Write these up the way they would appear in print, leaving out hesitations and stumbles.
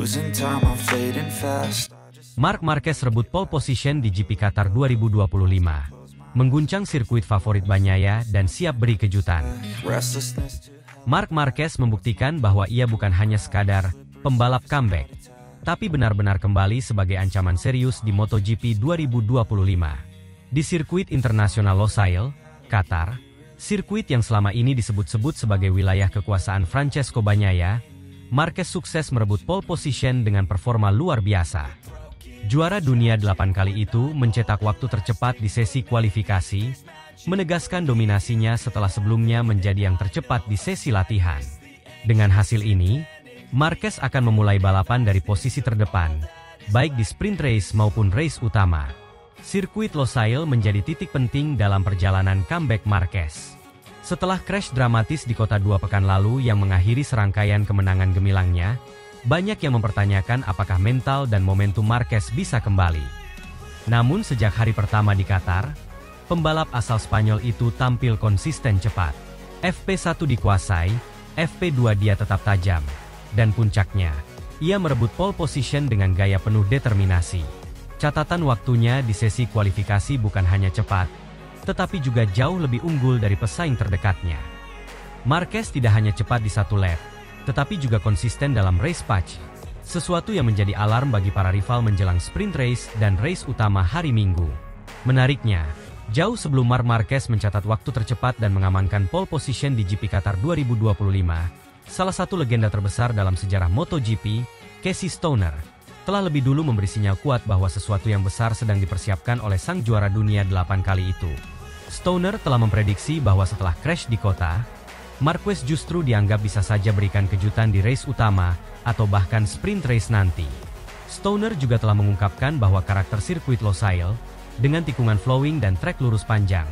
Losing time, I'm fading fast. Marc Marquez rebut pole position di GP Qatar 2025, mengguncang sirkuit favorit Bagnaia dan siap beri kejutan. Marc Marquez membuktikan bahwa ia bukan hanya sekadar pembalap comeback, tapi benar-benar kembali sebagai ancaman serius di MotoGP 2025. Di sirkuit internasional Losail, Qatar, sirkuit yang selama ini disebut-sebut sebagai wilayah kekuasaan Francesco Bagnaia, Marquez sukses merebut pole position dengan performa luar biasa. Juara dunia 8 kali itu mencetak waktu tercepat di sesi kualifikasi, menegaskan dominasinya setelah sebelumnya menjadi yang tercepat di sesi latihan. Dengan hasil ini, Marquez akan memulai balapan dari posisi terdepan, baik di sprint race maupun race utama. Sirkuit Losail menjadi titik penting dalam perjalanan comeback Marquez. Setelah crash dramatis di kota 2 pekan lalu yang mengakhiri serangkaian kemenangan gemilangnya, banyak yang mempertanyakan apakah mental dan momentum Marquez bisa kembali. Namun sejak hari pertama di Qatar, pembalap asal Spanyol itu tampil konsisten cepat. FP1 dikuasai, FP2 dia tetap tajam, dan puncaknya, ia merebut pole position dengan gaya penuh determinasi. Catatan waktunya di sesi kualifikasi bukan hanya cepat, tetapi juga jauh lebih unggul dari pesaing terdekatnya. Marquez tidak hanya cepat di satu lap, tetapi juga konsisten dalam race patch, sesuatu yang menjadi alarm bagi para rival menjelang sprint race dan race utama hari Minggu. Menariknya, jauh sebelum Marc Marquez mencatat waktu tercepat dan mengamankan pole position di GP Qatar 2025, salah satu legenda terbesar dalam sejarah MotoGP, Casey Stoner, telah lebih dulu memberi sinyal kuat bahwa sesuatu yang besar sedang dipersiapkan oleh sang juara dunia 8 kali itu. Stoner telah memprediksi bahwa setelah crash di kota, Marquez justru dianggap bisa saja berikan kejutan di race utama atau bahkan sprint race nanti. Stoner juga telah mengungkapkan bahwa karakter sirkuit Losail, dengan tikungan flowing dan trek lurus panjang,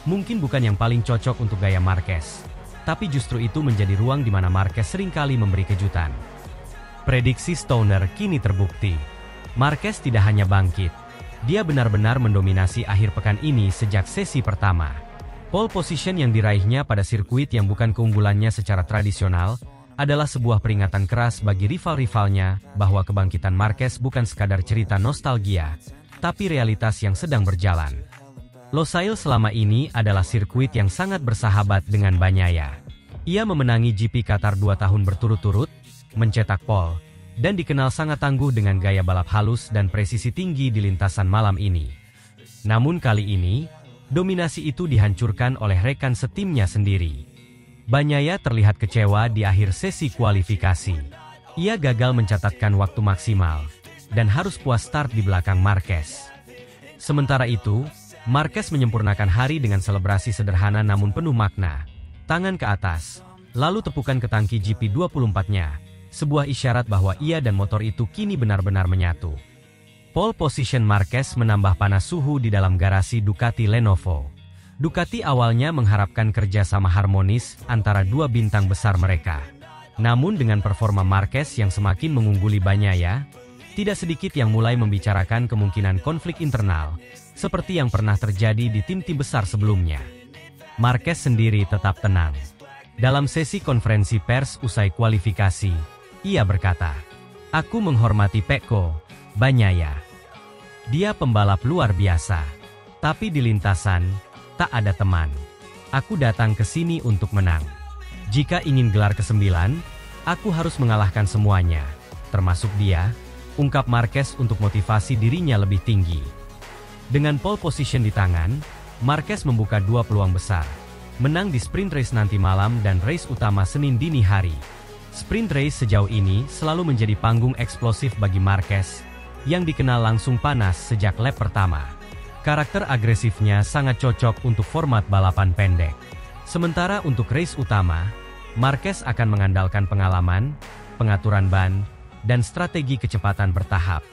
mungkin bukan yang paling cocok untuk gaya Marquez, tapi justru itu menjadi ruang di mana Marquez seringkali memberi kejutan. Prediksi Stoner kini terbukti. Marquez tidak hanya bangkit, dia benar-benar mendominasi akhir pekan ini sejak sesi pertama. Pole position yang diraihnya pada sirkuit yang bukan keunggulannya secara tradisional, adalah sebuah peringatan keras bagi rival-rivalnya bahwa kebangkitan Marquez bukan sekadar cerita nostalgia, tapi realitas yang sedang berjalan. Losail selama ini adalah sirkuit yang sangat bersahabat dengan Bagnaia. Ia memenangi GP Qatar 2 tahun berturut-turut, mencetak pole, dan dikenal sangat tangguh dengan gaya balap halus dan presisi tinggi di lintasan malam ini. Namun kali ini, dominasi itu dihancurkan oleh rekan setimnya sendiri. Bagnaia terlihat kecewa di akhir sesi kualifikasi. Ia gagal mencatatkan waktu maksimal, dan harus puas start di belakang Marquez. Sementara itu, Marquez menyempurnakan hari dengan selebrasi sederhana namun penuh makna. Tangan ke atas, lalu tepukan ke tangki GP24-nya, sebuah isyarat bahwa ia dan motor itu kini benar-benar menyatu. Pole position Marquez menambah panas suhu di dalam garasi Ducati Lenovo. Ducati awalnya mengharapkan kerjasama harmonis antara dua bintang besar mereka. Namun dengan performa Marquez yang semakin mengungguli Bagnaia, tidak sedikit yang mulai membicarakan kemungkinan konflik internal, seperti yang pernah terjadi di tim-tim besar sebelumnya. Marquez sendiri tetap tenang. Dalam sesi konferensi pers usai kualifikasi, ia berkata, "Aku menghormati Pecco Bagnaia. Dia pembalap luar biasa. Tapi di lintasan, tak ada teman. Aku datang ke sini untuk menang. Jika ingin gelar ke-9, aku harus mengalahkan semuanya, termasuk dia," ungkap Marquez untuk motivasi dirinya lebih tinggi. Dengan pole position di tangan, Marquez membuka dua peluang besar. Menang di sprint race nanti malam dan race utama Senin dini hari. Sprint race sejauh ini selalu menjadi panggung eksplosif bagi Marquez, yang dikenal langsung panas sejak lap pertama. Karakter agresifnya sangat cocok untuk format balapan pendek. Sementara untuk race utama, Marquez akan mengandalkan pengalaman, pengaturan ban, dan strategi kecepatan bertahap.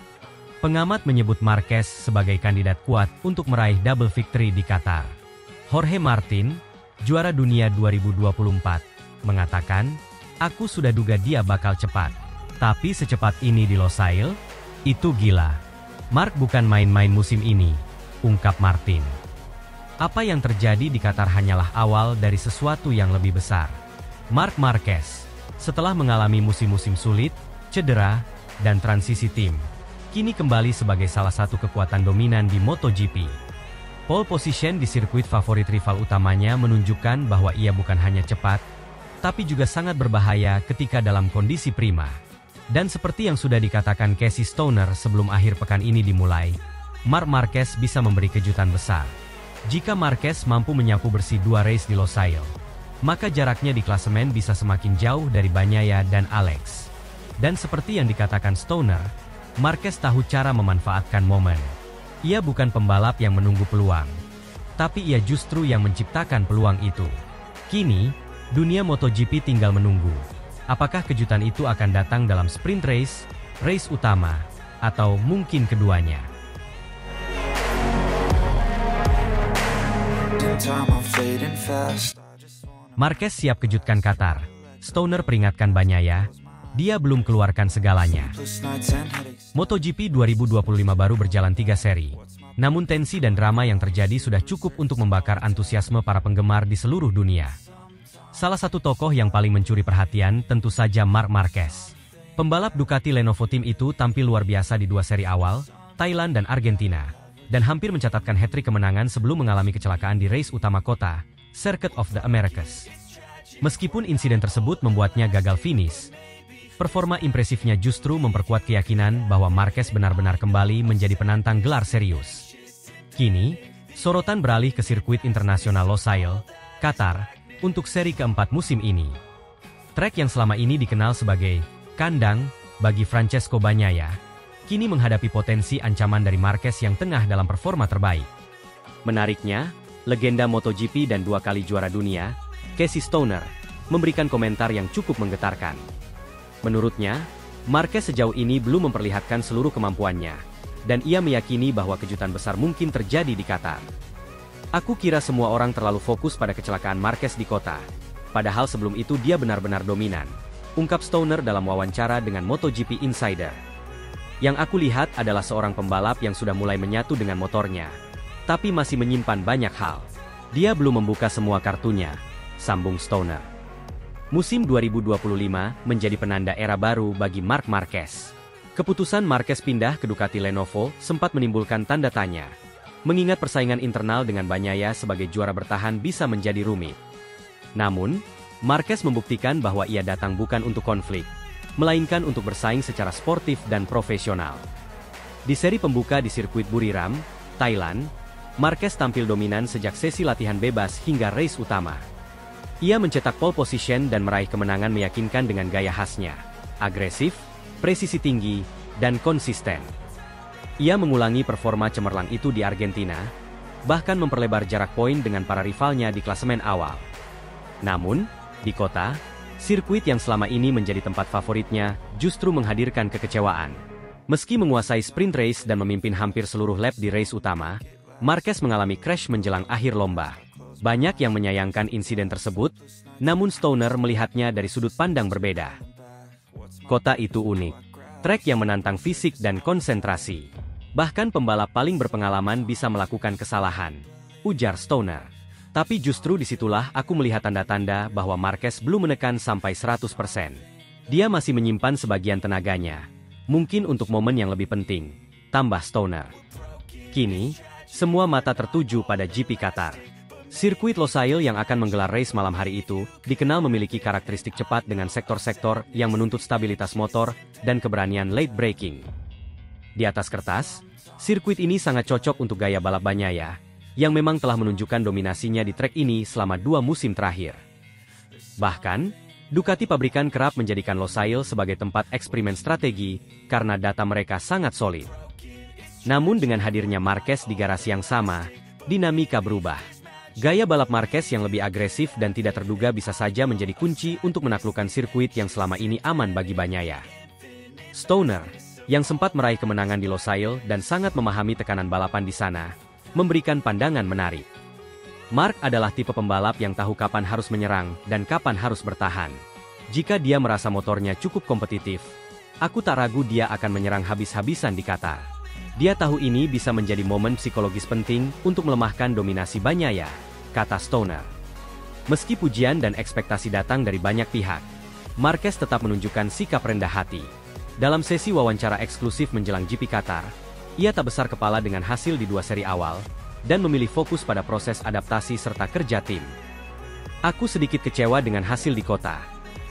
Pengamat menyebut Marquez sebagai kandidat kuat untuk meraih double victory di Qatar. Jorge Martin, juara dunia 2024, mengatakan, "Aku sudah duga dia bakal cepat. Tapi secepat ini di Losail? Itu gila. Marc bukan main-main musim ini," ungkap Martin. Apa yang terjadi di Qatar hanyalah awal dari sesuatu yang lebih besar. Marc Marquez, setelah mengalami musim-musim sulit, cedera, dan transisi tim, kini kembali sebagai salah satu kekuatan dominan di MotoGP. Pole position di sirkuit favorit rival utamanya menunjukkan bahwa ia bukan hanya cepat, tapi juga sangat berbahaya ketika dalam kondisi prima. Dan seperti yang sudah dikatakan Casey Stoner sebelum akhir pekan ini dimulai, Marc Marquez bisa memberi kejutan besar. Jika Marquez mampu menyapu bersih 2 race di Losail, maka jaraknya di klasemen bisa semakin jauh dari Bagnaia dan Alex. Dan seperti yang dikatakan Stoner, Marquez tahu cara memanfaatkan momen. Ia bukan pembalap yang menunggu peluang, tapi ia justru yang menciptakan peluang itu. Kini, dunia MotoGP tinggal menunggu. Apakah kejutan itu akan datang dalam sprint race, race utama, atau mungkin keduanya? Marquez siap kejutkan Qatar. Stoner peringatkan Bagnaia, dia belum keluarkan segalanya. MotoGP 2025 baru berjalan 3 seri. Namun tensi dan drama yang terjadi sudah cukup untuk membakar antusiasme para penggemar di seluruh dunia. Salah satu tokoh yang paling mencuri perhatian tentu saja Marc Marquez. Pembalap Ducati Lenovo Team itu tampil luar biasa di 2 seri awal, Thailand dan Argentina, dan hampir mencatatkan hat-trick kemenangan sebelum mengalami kecelakaan di race utama kota, Circuit of the Americas. Meskipun insiden tersebut membuatnya gagal finish, performa impresifnya justru memperkuat keyakinan bahwa Marquez benar-benar kembali menjadi penantang gelar serius. Kini, sorotan beralih ke sirkuit internasional Losail, Qatar, untuk seri keempat musim ini. Trek yang selama ini dikenal sebagai kandang bagi Francesco Bagnaia, kini menghadapi potensi ancaman dari Marquez yang tengah dalam performa terbaik. Menariknya, legenda MotoGP dan 2 kali juara dunia, Casey Stoner, memberikan komentar yang cukup menggetarkan. Menurutnya, Marquez sejauh ini belum memperlihatkan seluruh kemampuannya, dan ia meyakini bahwa kejutan besar mungkin terjadi di Qatar. Aku kira semua orang terlalu fokus pada kecelakaan Marquez di kota, padahal sebelum itu dia benar-benar dominan, ungkap Stoner dalam wawancara dengan MotoGP Insider. Yang aku lihat adalah seorang pembalap yang sudah mulai menyatu dengan motornya, tapi masih menyimpan banyak hal. Dia belum membuka semua kartunya, sambung Stoner. Musim 2025 menjadi penanda era baru bagi Marc Marquez. Keputusan Marquez pindah ke Ducati Lenovo sempat menimbulkan tanda tanya, mengingat persaingan internal dengan Bagnaia sebagai juara bertahan bisa menjadi rumit. Namun, Marquez membuktikan bahwa ia datang bukan untuk konflik, melainkan untuk bersaing secara sportif dan profesional. Di seri pembuka di sirkuit Buriram, Thailand, Marquez tampil dominan sejak sesi latihan bebas hingga race utama. Ia mencetak pole position dan meraih kemenangan meyakinkan dengan gaya khasnya, agresif, presisi tinggi, dan konsisten. Ia mengulangi performa cemerlang itu di Argentina, bahkan memperlebar jarak poin dengan para rivalnya di klasemen awal. Namun, di kota, sirkuit yang selama ini menjadi tempat favoritnya justru menghadirkan kekecewaan. Meski menguasai sprint race dan memimpin hampir seluruh lap di race utama, Marquez mengalami crash menjelang akhir lomba. Banyak yang menyayangkan insiden tersebut, namun Stoner melihatnya dari sudut pandang berbeda. Kota itu unik, trek yang menantang fisik dan konsentrasi. Bahkan pembalap paling berpengalaman bisa melakukan kesalahan, ujar Stoner. Tapi justru disitulah aku melihat tanda-tanda bahwa Marquez belum menekan sampai 100%. Dia masih menyimpan sebagian tenaganya, mungkin untuk momen yang lebih penting, tambah Stoner. Kini, semua mata tertuju pada GP Qatar. Sirkuit Losail yang akan menggelar race malam hari itu, dikenal memiliki karakteristik cepat dengan sektor-sektor yang menuntut stabilitas motor dan keberanian late braking. Di atas kertas, sirkuit ini sangat cocok untuk gaya balap Bagnaia, yang memang telah menunjukkan dominasinya di trek ini selama 2 musim terakhir. Bahkan, Ducati pabrikan kerap menjadikan Losail sebagai tempat eksperimen strategi, karena data mereka sangat solid. Namun dengan hadirnya Marquez di garasi yang sama, dinamika berubah. Gaya balap Marquez yang lebih agresif dan tidak terduga bisa saja menjadi kunci untuk menaklukkan sirkuit yang selama ini aman bagi Bagnaia. Stoner, yang sempat meraih kemenangan di Losail dan sangat memahami tekanan balapan di sana, memberikan pandangan menarik. Marc adalah tipe pembalap yang tahu kapan harus menyerang dan kapan harus bertahan. Jika dia merasa motornya cukup kompetitif, aku tak ragu dia akan menyerang habis-habisan di Qatar. Dia tahu ini bisa menjadi momen psikologis penting untuk melemahkan dominasi Bagnaia, kata Stoner. Meski pujian dan ekspektasi datang dari banyak pihak, Marquez tetap menunjukkan sikap rendah hati. Dalam sesi wawancara eksklusif menjelang GP Qatar, ia tak besar kepala dengan hasil di 2 seri awal, dan memilih fokus pada proses adaptasi serta kerja tim. Aku sedikit kecewa dengan hasil di kota,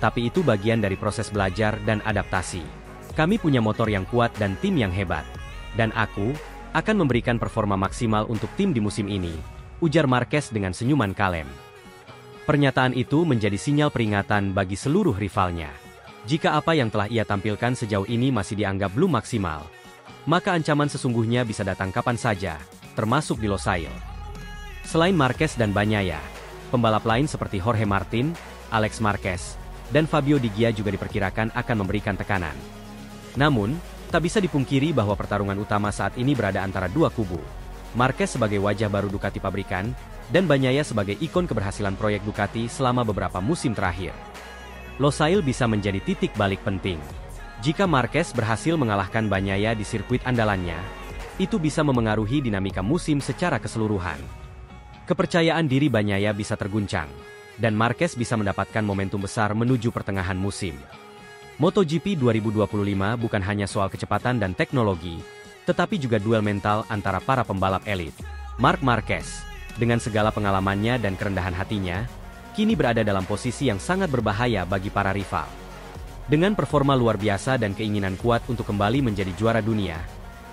tapi itu bagian dari proses belajar dan adaptasi. Kami punya motor yang kuat dan tim yang hebat, dan aku akan memberikan performa maksimal untuk tim di musim ini, ujar Marquez dengan senyuman kalem. Pernyataan itu menjadi sinyal peringatan bagi seluruh rivalnya. Jika apa yang telah ia tampilkan sejauh ini masih dianggap belum maksimal, maka ancaman sesungguhnya bisa datang kapan saja, termasuk di Losail. Selain Marquez dan Bagnaia, pembalap lain seperti Jorge Martin, Alex Marquez, dan Fabio Di Gia juga diperkirakan akan memberikan tekanan. Namun, tak bisa dipungkiri bahwa pertarungan utama saat ini berada antara dua kubu. Marquez sebagai wajah baru Ducati pabrikan, dan Bagnaia sebagai ikon keberhasilan proyek Ducati selama beberapa musim terakhir. Losail bisa menjadi titik balik penting. Jika Marquez berhasil mengalahkan Bagnaia di sirkuit andalannya, itu bisa memengaruhi dinamika musim secara keseluruhan. Kepercayaan diri Bagnaia bisa terguncang, dan Marquez bisa mendapatkan momentum besar menuju pertengahan musim. MotoGP 2025 bukan hanya soal kecepatan dan teknologi, tetapi juga duel mental antara para pembalap elit. Marc Marquez, dengan segala pengalamannya dan kerendahan hatinya, kini berada dalam posisi yang sangat berbahaya bagi para rival. Dengan performa luar biasa dan keinginan kuat untuk kembali menjadi juara dunia,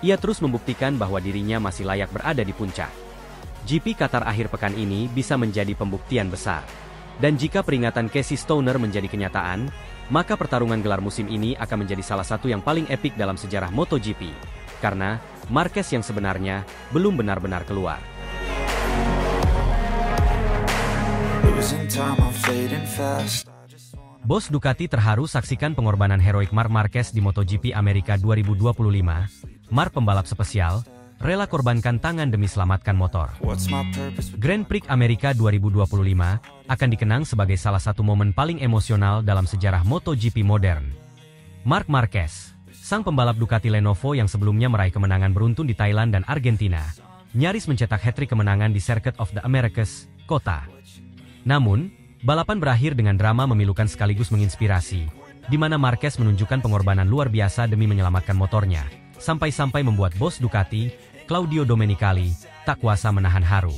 ia terus membuktikan bahwa dirinya masih layak berada di puncak. GP Qatar akhir pekan ini bisa menjadi pembuktian besar. Dan jika peringatan Casey Stoner menjadi kenyataan, maka pertarungan gelar musim ini akan menjadi salah satu yang paling epik dalam sejarah MotoGP. Karena, Marquez yang sebenarnya belum benar-benar keluar. Bos Ducati terharu saksikan pengorbanan heroik Marc Marquez di MotoGP Amerika 2025. Marc, pembalap spesial, rela korbankan tangan demi selamatkan motor. Grand Prix Amerika 2025 akan dikenang sebagai salah satu momen paling emosional dalam sejarah MotoGP modern. Marc Marquez, sang pembalap Ducati Lenovo yang sebelumnya meraih kemenangan beruntun di Thailand dan Argentina, nyaris mencetak hat-trick kemenangan di Circuit of the Americas, Kota. Namun, balapan berakhir dengan drama memilukan sekaligus menginspirasi, di mana Marquez menunjukkan pengorbanan luar biasa demi menyelamatkan motornya, sampai-sampai membuat bos Ducati, Claudio Domenicali, tak kuasa menahan haru.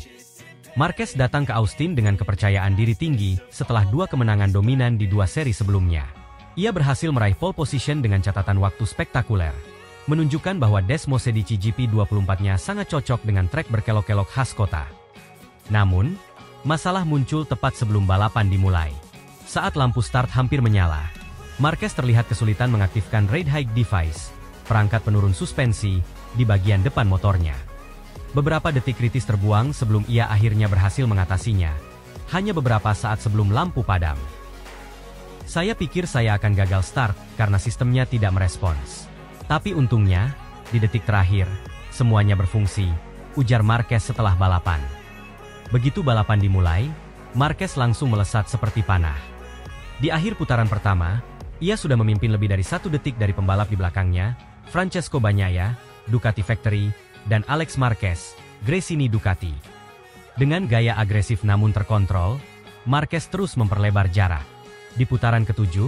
Marquez datang ke Austin dengan kepercayaan diri tinggi setelah 2 kemenangan dominan di 2 seri sebelumnya. Ia berhasil meraih pole position dengan catatan waktu spektakuler, menunjukkan bahwa Desmosedici GP24-nya sangat cocok dengan trek berkelok-kelok khas kota. Namun, masalah muncul tepat sebelum balapan dimulai. Saat lampu start hampir menyala, Marquez terlihat kesulitan mengaktifkan ride hike device, perangkat penurun suspensi, di bagian depan motornya. Beberapa detik kritis terbuang sebelum ia akhirnya berhasil mengatasinya, hanya beberapa saat sebelum lampu padam. Saya pikir saya akan gagal start karena sistemnya tidak merespons. Tapi untungnya, di detik terakhir, semuanya berfungsi, ujar Marquez setelah balapan. Begitu balapan dimulai, Marquez langsung melesat seperti panah. Di akhir putaran pertama, ia sudah memimpin lebih dari 1 detik dari pembalap di belakangnya, Francesco Bagnaia, Ducati Factory, dan Alex Marquez, Gresini Ducati. Dengan gaya agresif namun terkontrol, Marquez terus memperlebar jarak. Di putaran ke-7,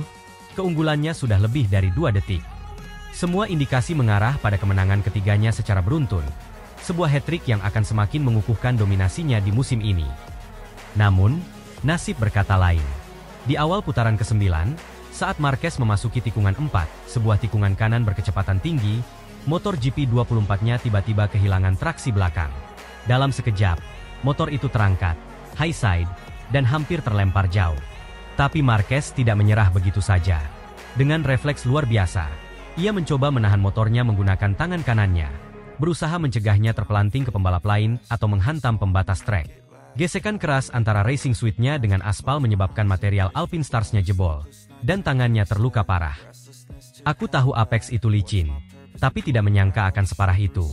keunggulannya sudah lebih dari 2 detik. Semua indikasi mengarah pada kemenangan ketiganya secara beruntun, sebuah hat-trick yang akan semakin mengukuhkan dominasinya di musim ini. Namun, nasib berkata lain. Di awal putaran ke-9, saat Marquez memasuki tikungan 4, sebuah tikungan kanan berkecepatan tinggi, motor GP24-nya tiba-tiba kehilangan traksi belakang. Dalam sekejap, motor itu terangkat, high side, dan hampir terlempar jauh. Tapi Marquez tidak menyerah begitu saja. Dengan refleks luar biasa, ia mencoba menahan motornya menggunakan tangan kanannya, berusaha mencegahnya terpelanting ke pembalap lain atau menghantam pembatas trek. Gesekan keras antara racing suite-nya dengan aspal menyebabkan material Alpine Stars-nya jebol, dan tangannya terluka parah. Aku tahu Apex itu licin, tapi tidak menyangka akan separah itu.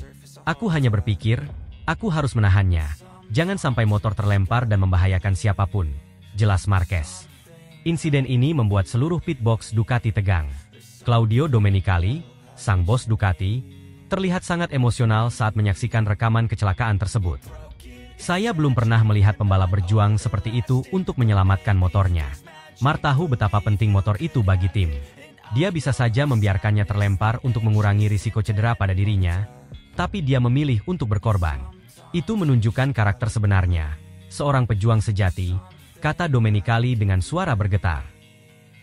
Aku hanya berpikir, aku harus menahannya. Jangan sampai motor terlempar dan membahayakan siapapun, jelas Marquez. Insiden ini membuat seluruh pitbox Ducati tegang. Claudio Domenicali, sang bos Ducati, terlihat sangat emosional saat menyaksikan rekaman kecelakaan tersebut. Saya belum pernah melihat pembalap berjuang seperti itu untuk menyelamatkan motornya. Marc tahu betapa penting motor itu bagi tim. Dia bisa saja membiarkannya terlempar untuk mengurangi risiko cedera pada dirinya, tapi dia memilih untuk berkorban. Itu menunjukkan karakter sebenarnya. Seorang pejuang sejati, kata Domenicali dengan suara bergetar.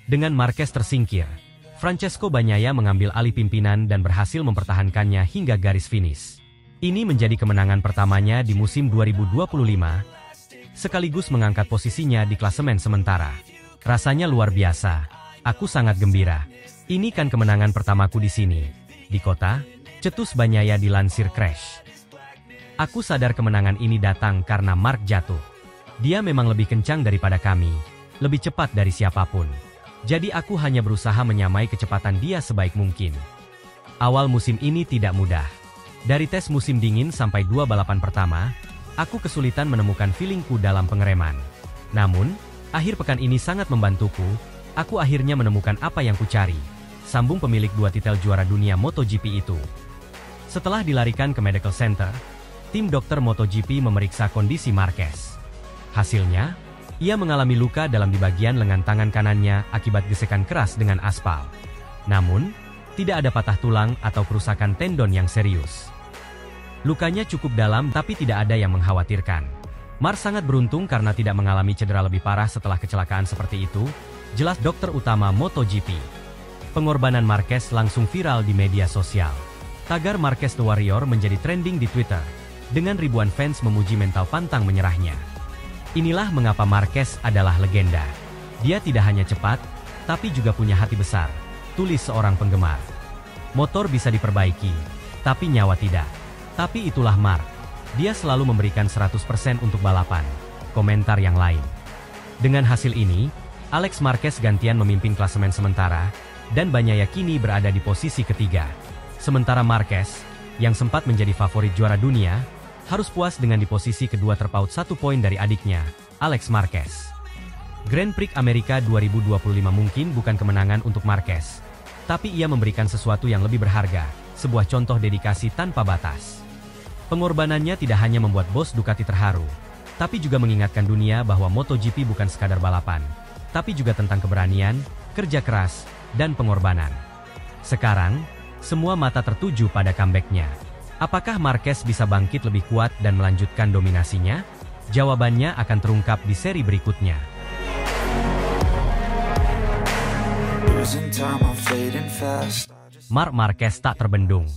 Dengan Marquez tersingkir, Francesco Bagnaia mengambil alih pimpinan dan berhasil mempertahankannya hingga garis finish. Ini menjadi kemenangan pertamanya di musim 2025, sekaligus mengangkat posisinya di klasemen sementara. Rasanya luar biasa. Aku sangat gembira. Ini kan kemenangan pertamaku di sini. Di kota, cetus Bagnaia dilansir Crash. Aku sadar kemenangan ini datang karena Mark jatuh. Dia memang lebih kencang daripada kami, lebih cepat dari siapapun. Jadi aku hanya berusaha menyamai kecepatan dia sebaik mungkin. Awal musim ini tidak mudah. Dari tes musim dingin sampai 2 balapan pertama, aku kesulitan menemukan feelingku dalam pengereman. Namun, akhir pekan ini sangat membantuku. Aku akhirnya menemukan apa yang kucari. Sambung pemilik 2 titel juara dunia MotoGP itu. Setelah dilarikan ke medical center, tim dokter MotoGP memeriksa kondisi Marquez. Hasilnya, ia mengalami luka dalam di bagian lengan tangan kanannya akibat gesekan keras dengan aspal. Namun, tidak ada patah tulang atau kerusakan tendon yang serius. Lukanya cukup dalam tapi tidak ada yang mengkhawatirkan. Mark sangat beruntung karena tidak mengalami cedera lebih parah setelah kecelakaan seperti itu, jelas dokter utama MotoGP. Pengorbanan Marquez langsung viral di media sosial. Tagar Marquez the Warrior menjadi trending di Twitter, dengan ribuan fans memuji mental pantang menyerahnya. Inilah mengapa Marquez adalah legenda. Dia tidak hanya cepat, tapi juga punya hati besar, tulis seorang penggemar. Motor bisa diperbaiki, tapi nyawa tidak. Tapi itulah Mark. Dia selalu memberikan 100% untuk balapan. Komentar yang lain. Dengan hasil ini, Alex Marquez gantian memimpin klasemen sementara, dan Bagnaia kini berada di posisi ketiga. Sementara Marquez, yang sempat menjadi favorit juara dunia, harus puas dengan di posisi kedua terpaut 1 poin dari adiknya, Alex Marquez. Grand Prix Amerika 2025 mungkin bukan kemenangan untuk Marquez, tapi ia memberikan sesuatu yang lebih berharga, sebuah contoh dedikasi tanpa batas. Pengorbanannya tidak hanya membuat bos Ducati terharu, tapi juga mengingatkan dunia bahwa MotoGP bukan sekadar balapan, tapi juga tentang keberanian, kerja keras, dan pengorbanan. Sekarang, semua mata tertuju pada comeback-nya. Apakah Marquez bisa bangkit lebih kuat dan melanjutkan dominasinya? Jawabannya akan terungkap di seri berikutnya. Marc Marquez tak terbendung.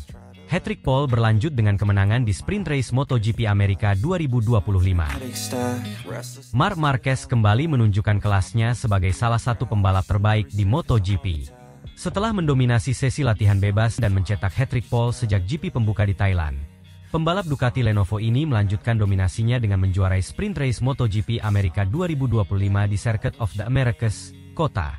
Hat-trick pole berlanjut dengan kemenangan di sprint race MotoGP Amerika 2025. Marc Marquez kembali menunjukkan kelasnya sebagai salah satu pembalap terbaik di MotoGP. Setelah mendominasi sesi latihan bebas dan mencetak hat-trick pole sejak GP pembuka di Thailand, pembalap Ducati Lenovo ini melanjutkan dominasinya dengan menjuarai sprint race MotoGP Amerika 2025 di Circuit of the Americas, Kota.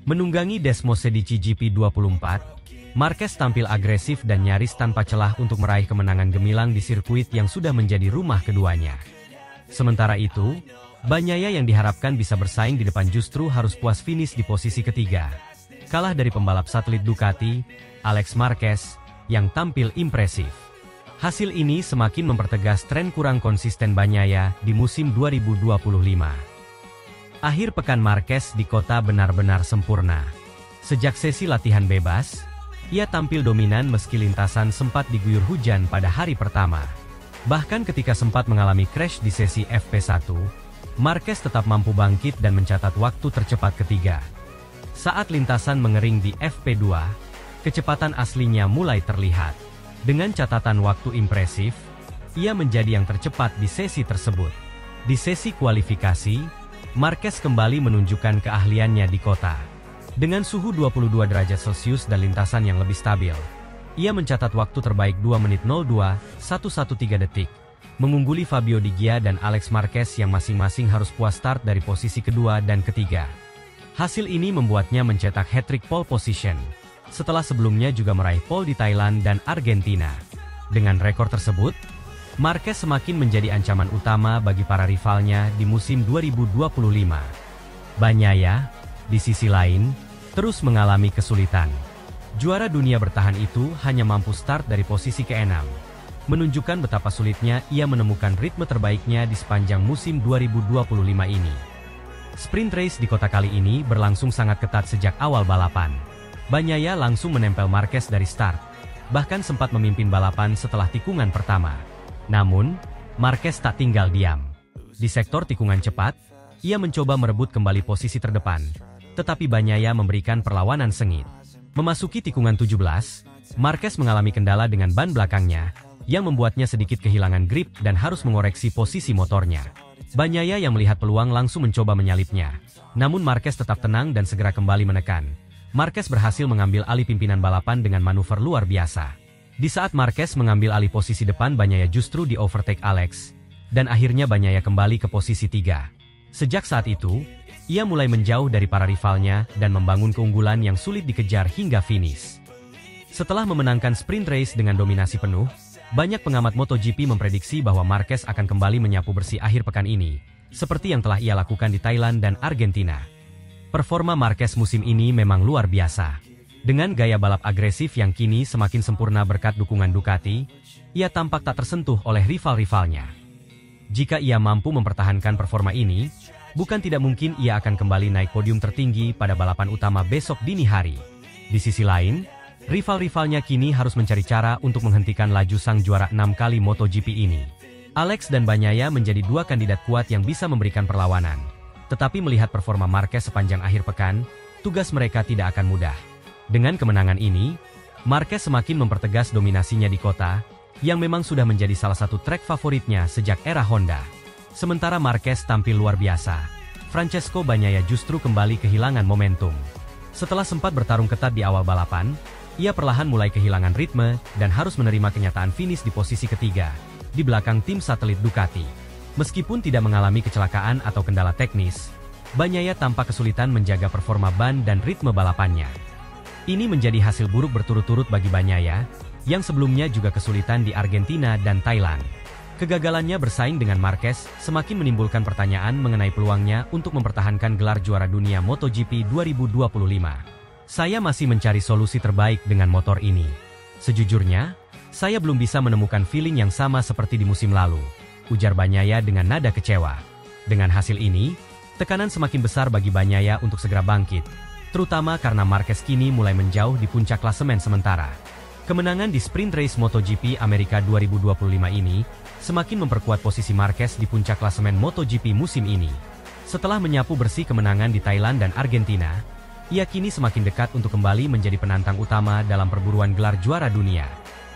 Menunggangi Desmosedici GP24, Marquez tampil agresif dan nyaris tanpa celah untuk meraih kemenangan gemilang di sirkuit yang sudah menjadi rumah keduanya. Sementara itu, Bagnaia yang diharapkan bisa bersaing di depan justru harus puas finish di posisi ketiga. Kalah dari pembalap satelit Ducati, Alex Marquez, yang tampil impresif. Hasil ini semakin mempertegas tren kurang konsisten Bagnaia di musim 2025. Akhir pekan Marquez di kota benar-benar sempurna. Sejak sesi latihan bebas, ia tampil dominan meski lintasan sempat diguyur hujan pada hari pertama. Bahkan ketika sempat mengalami crash di sesi FP1, Marquez tetap mampu bangkit dan mencatat waktu tercepat ketiga. Saat lintasan mengering di FP2, kecepatan aslinya mulai terlihat. Dengan catatan waktu impresif, ia menjadi yang tercepat di sesi tersebut. Di sesi kualifikasi, Marquez kembali menunjukkan keahliannya di kota. Dengan suhu 22 derajat Celcius dan lintasan yang lebih stabil, ia mencatat waktu terbaik 2 menit 02.113 detik, mengungguli Fabio Di Gia dan Alex Marquez yang masing-masing harus puas start dari posisi kedua dan ketiga. Hasil ini membuatnya mencetak hat-trick pole position, setelah sebelumnya juga meraih pole di Thailand dan Argentina. Dengan rekor tersebut, Marquez semakin menjadi ancaman utama bagi para rivalnya di musim 2025. Bagnaia, di sisi lain, terus mengalami kesulitan. Juara dunia bertahan itu hanya mampu start dari posisi ke-6, menunjukkan betapa sulitnya ia menemukan ritme terbaiknya di sepanjang musim 2025 ini. Sprint race di kota kali ini berlangsung sangat ketat sejak awal balapan. Bagnaia langsung menempel Marquez dari start, bahkan sempat memimpin balapan setelah tikungan pertama. Namun, Marquez tak tinggal diam. Di sektor tikungan cepat, ia mencoba merebut kembali posisi terdepan, tetapi Bagnaia memberikan perlawanan sengit. Memasuki tikungan 17, Marquez mengalami kendala dengan ban belakangnya, yang membuatnya sedikit kehilangan grip dan harus mengoreksi posisi motornya. Bagnaia yang melihat peluang langsung mencoba menyalipnya, namun Marquez tetap tenang dan segera kembali menekan. Marquez berhasil mengambil alih pimpinan balapan dengan manuver luar biasa. Di saat Marquez mengambil alih posisi depan, Bagnaia justru di overtake Alex, dan akhirnya Bagnaia kembali ke posisi 3. Sejak saat itu, ia mulai menjauh dari para rivalnya dan membangun keunggulan yang sulit dikejar hingga finish. Setelah memenangkan sprint race dengan dominasi penuh, banyak pengamat MotoGP memprediksi bahwa Marquez akan kembali menyapu bersih akhir pekan ini, seperti yang telah ia lakukan di Thailand dan Argentina. Performa Marquez musim ini memang luar biasa. Dengan gaya balap agresif yang kini semakin sempurna berkat dukungan Ducati, ia tampak tak tersentuh oleh rival-rivalnya. Jika ia mampu mempertahankan performa ini, bukan tidak mungkin ia akan kembali naik podium tertinggi pada balapan utama besok dini hari. Di sisi lain, rival-rivalnya kini harus mencari cara untuk menghentikan laju sang juara 6 kali MotoGP ini. Alex dan Bagnaia menjadi dua kandidat kuat yang bisa memberikan perlawanan. Tetapi melihat performa Marquez sepanjang akhir pekan, tugas mereka tidak akan mudah. Dengan kemenangan ini, Marquez semakin mempertegas dominasinya di kota, yang memang sudah menjadi salah satu trek favoritnya sejak era Honda. Sementara Marquez tampil luar biasa, Francesco Bagnaia justru kembali kehilangan momentum. Setelah sempat bertarung ketat di awal balapan, ia perlahan mulai kehilangan ritme dan harus menerima kenyataan finish di posisi ketiga, di belakang tim satelit Ducati. Meskipun tidak mengalami kecelakaan atau kendala teknis, Bagnaia tampak kesulitan menjaga performa ban dan ritme balapannya. Ini menjadi hasil buruk berturut-turut bagi Bagnaia, yang sebelumnya juga kesulitan di Argentina dan Thailand. Kegagalannya bersaing dengan Marquez semakin menimbulkan pertanyaan mengenai peluangnya untuk mempertahankan gelar juara dunia MotoGP 2025. Saya masih mencari solusi terbaik dengan motor ini. Sejujurnya, saya belum bisa menemukan feeling yang sama seperti di musim lalu, ujar Bagnaia dengan nada kecewa. Dengan hasil ini, tekanan semakin besar bagi Bagnaia untuk segera bangkit, terutama karena Marquez kini mulai menjauh di puncak klasemen sementara. Kemenangan di sprint race MotoGP Amerika 2025 ini semakin memperkuat posisi Marquez di puncak klasemen MotoGP musim ini. Setelah menyapu bersih kemenangan di Thailand dan Argentina, ia kini semakin dekat untuk kembali menjadi penantang utama dalam perburuan gelar juara dunia.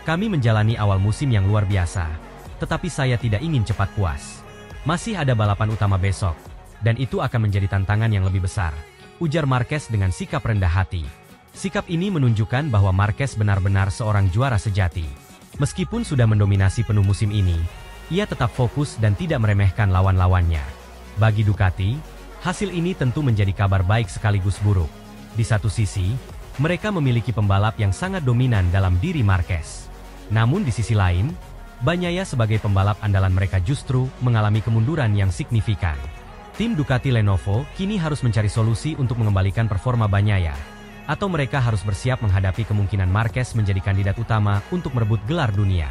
Kami menjalani awal musim yang luar biasa, tetapi saya tidak ingin cepat puas. Masih ada balapan utama besok, dan itu akan menjadi tantangan yang lebih besar, ujar Marquez dengan sikap rendah hati. Sikap ini menunjukkan bahwa Marquez benar-benar seorang juara sejati. Meskipun sudah mendominasi penuh musim ini, ia tetap fokus dan tidak meremehkan lawan-lawannya. Bagi Ducati, hasil ini tentu menjadi kabar baik sekaligus buruk. Di satu sisi, mereka memiliki pembalap yang sangat dominan dalam diri Marquez. Namun di sisi lain, Bagnaia sebagai pembalap andalan mereka justru mengalami kemunduran yang signifikan. Tim Ducati Lenovo kini harus mencari solusi untuk mengembalikan performa Bagnaia, atau mereka harus bersiap menghadapi kemungkinan Marquez menjadi kandidat utama untuk merebut gelar dunia.